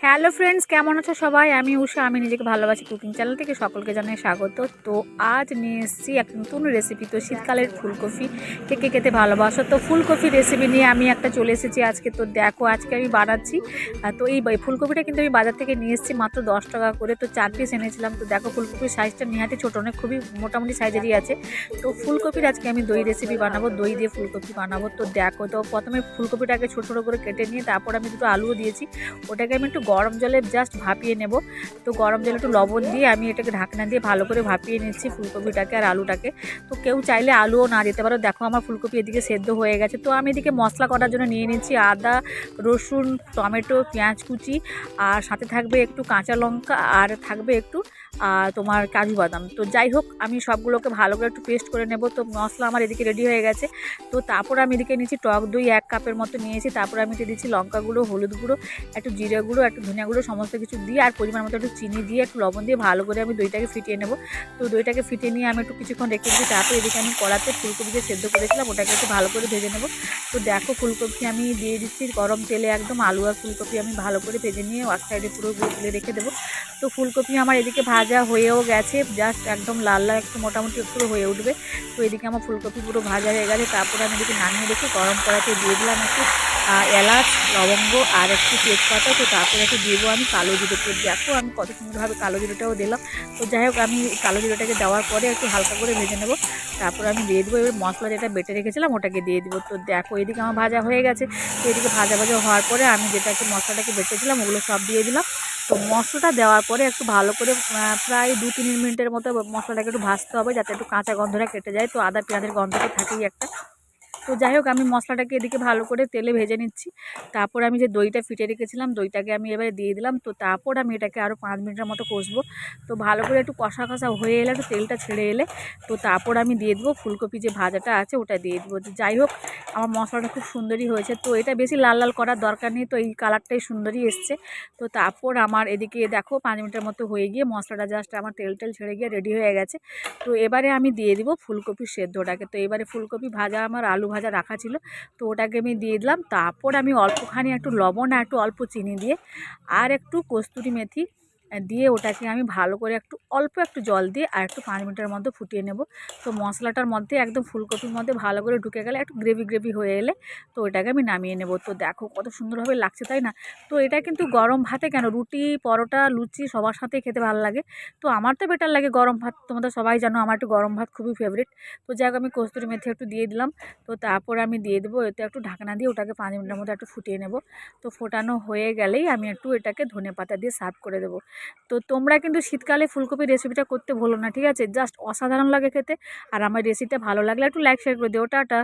Hello friends, কেমন আছো সবাই? আমি উষা, আমি নিজেকে ভালোবাসি কুকিং চ্যানেল থেকে সকলকে জানাই স্বাগত। তো আজ নিয়ে এসেছি এক নতুন রেসিপি। তো শীতকালের ফুলকপি কে কে খেতে ভালোবাসো, তো ফুলকপি রেসিপি নিয়ে আমি একটা চলে এসেছি আজকে। তো দেখো আজকে আমি বানাচ্ছি। তো এই ফুলকপিটা কিন্তু আমি বাজার থেকে নিয়ে এসেছি মাত্র 10 টাকা করে। তো 4 পিস এনেছিলাম। তো দেখো ফুলকপির সাইজটা নিহাতি ছোটো নয়, খুবই মোটামুটি সাইজেরই আছে। তো ফুলকপির আজকে আমি দই রেসিপি বানাবো, দই দিয়ে ফুলকপি বানাবো। তো দেখো, তো প্রথমে ফুলকপিটাকে ছোটো ছোটো করে কেটে নিয়ে তারপর আমি দুটো আলুও দিয়েছি। ওটাকে আমি একটু গরম জলে জাস্ট ভাপিয়ে নেব। তো গরম জলে একটু লবণ দিয়ে আমি এটাকে ঢাকনা দিয়ে ভালো করে ভাপিয়ে নিচ্ছি ফুলকপিটাকে আর আলুটাকে। তো কেউ চাইলে আলুও না দিতে পারো। দেখো আমার ফুলকপি এদিকে সেদ্ধ হয়ে গেছে। তো আমি এদিকে মশলা করার জন্য নিয়ে নিচ্ছি আদা, রসুন, টমেটো, পেঁয়াজ কুচি, আর সাথে থাকবে একটু কাঁচা লঙ্কা, আর থাকবে একটু তোমার কাজু বাদাম। তো যাই হোক, আমি সবগুলোকে ভালো করে একটু পেস্ট করে নেব। তো মশলা আমার এদিকে রেডি হয়ে গেছে। তো তারপর আমি এদিকে নিচ্ছি টক দই 1 কাপের মতো নিয়েছি। তারপর আমি দিচ্ছি লঙ্কা গুঁড়ো, হলুদ গুঁড়ো, একটু জিরে গুঁড়ো, একটু ধনিয়া গুঁড়ো, সমস্ত কিছু দিয়ে আর পরিমাণ মতো একটু চিনি দিয়ে একটু লবণ দিয়ে ভালো করে আমি দইটাকে ফিটিয়ে নেব। তো দইটাকে ফিটিয়ে নিয়ে আমি একটু কিছুক্ষণ রেখে দিচ্ছি। তারপর এদিকে আমি কড়াতে ফুলকপি যে সেদ্ধ করেছিলাম ওটাকে একটু ভালো করে ভেজে নেব। তো দেখো ফুলকপি আমি দিয়ে দিচ্ছি গরম তেলে, একদম আলু আর ফুলকপি আমি ভালো করে ভেজে নিয়ে এক সাইডে পুরো তুলে রেখে দেবো। তো ফুলকপি আমার এদিকে ভাজা হয়েও গেছে, জাস্ট একদম লাল লাল একটু মোটামুটি একটু হয়ে উঠবে। তো এদিকে আমার ফুলকপি পুরো ভাজা হয়ে গেছে। তারপর আমি এদিকে নামিয়ে রেখে গরম কড়াতে দিয়ে দিলাম একটু এলাচ, লবঙ্গ আর একটু তেজপাতা। তো তারপরে একটু দেবো আমি কালো জিরে। তো দেখো আমি কত সুন্দরভাবে কালো জিরেটাও দিলাম। তো যাই হোক, আমি কালো জিরেটাকে দেওয়ার পরে একটু হালকা করে ভেজে নেবো। তারপর আমি দিয়ে দেবো এবার মশলা যেটা বেটে রেখেছিলাম ওটাকে দিয়ে দেবো। তো দেখো এদিকে আমার ভাজা হয়ে গেছে। তো এদিকে ভাজা ভাজা হওয়ার পরে আমি যেটাকে মশলাটাকে বেটেছিলাম ওগুলো সব দিয়ে দিলাম। তো মশলাটা দেওয়ার পরে একটু ভালো করে প্রায় 2-3 মিনিটের মতো মশলাটাকে একটু ভাজতে হবে, যাতে একটু কাঁচা গন্ধটা কেটে যায়। তো আদা পেঁয়াজের গন্ধ তো থাকেই একটা। তো যাই হোক, আমি মশলাটাকে এদিকে ভালো করে তেলে ভেজে নিচ্ছি। তারপর আমি যে দইটা ফিটে রেখেছিলাম দইটাকে আমি এবারে দিয়ে দিলাম। তো তারপর আমি এটাকে আরও 5 মিনিটের মতো কষবো। তো ভালো করে একটু কষা কষা হয়ে এলে, একটু তেলটা ছেড়ে এলে, তো তারপর আমি দিয়ে দেবো ফুলকপি যে ভাজাটা আছে ওটা দিয়ে দেবো। যাই হোক, আমার মশলাটা খুব সুন্দরই হয়েছে। তো এটা বেশি লাল লাল করার দরকার নেই, তো এই কালারটাই সুন্দরই এসছে। তো তারপর আমার এদিকে দেখো 5 মিনিটের মতো হয়ে গিয়ে মশলাটা জাস্ট আমার তেল ছেড়ে গিয়ে রেডি হয়ে গেছে। তো এবারে আমি দিয়ে দিব ফুলকপির সেদ্ধটাকে। তো এবারে ফুলকপি ভাজা আমার আলু ভাজা রাখা ছিল, তো ওটাকে আমি দিয়ে দিলাম। তারপর আমি অল্পখানি একটু লবণ আর একটু অল্প চিনি দিয়ে আর একটু কস্তুরি মেথি দিয়ে ওটাকে আমি ভালো করে একটু অল্প একটু জল দিয়ে আর একটু 5 মিনিটের মধ্যে ফুটিয়ে নেব। তো মশলাটার মধ্যে একদম ফুলকপির মধ্যে ভালো করে ঢুকে গেলে একটু গ্রেভি গ্রেভি হয়ে এলে তো ওটাকে আমি নামিয়ে নেব। তো দেখো কত সুন্দরভাবে লাগছে, তাই না? তো এটা কিন্তু গরম ভাতে কেন, রুটি, পরোটা, লুচি সবার সাথেই খেতে ভালো লাগে। তো আমার তো বেটার লাগে গরম ভাত, তোমাদের সবাই জানো আমার একটু গরম ভাত খুবই ফেভারিট। তো যাই হোক, আমি কস্তুরি মেথি একটু দিয়ে দিলাম। তো তারপর আমি দিয়ে দেবো এতে একটু ঢাকনা দিয়ে ওটাকে 5 মিনিটের মধ্যে একটু ফুটিয়ে নেব। তো ফোটানো হয়ে গেলেই আমি একটু এটাকে ধনেপাতা দিয়ে সার্ভ করে দেবো। তো তোমরা কিন্তু শীতকালে ফুলকপির রেসিপিটা করতে ভুলো না, ঠিক আছে? জাস্ট অসাধারণ লাগে খেতে। আর আমার রেসিপিটা ভালো লাগলে একটু লাইক শেয়ার করে দিও। টাটা।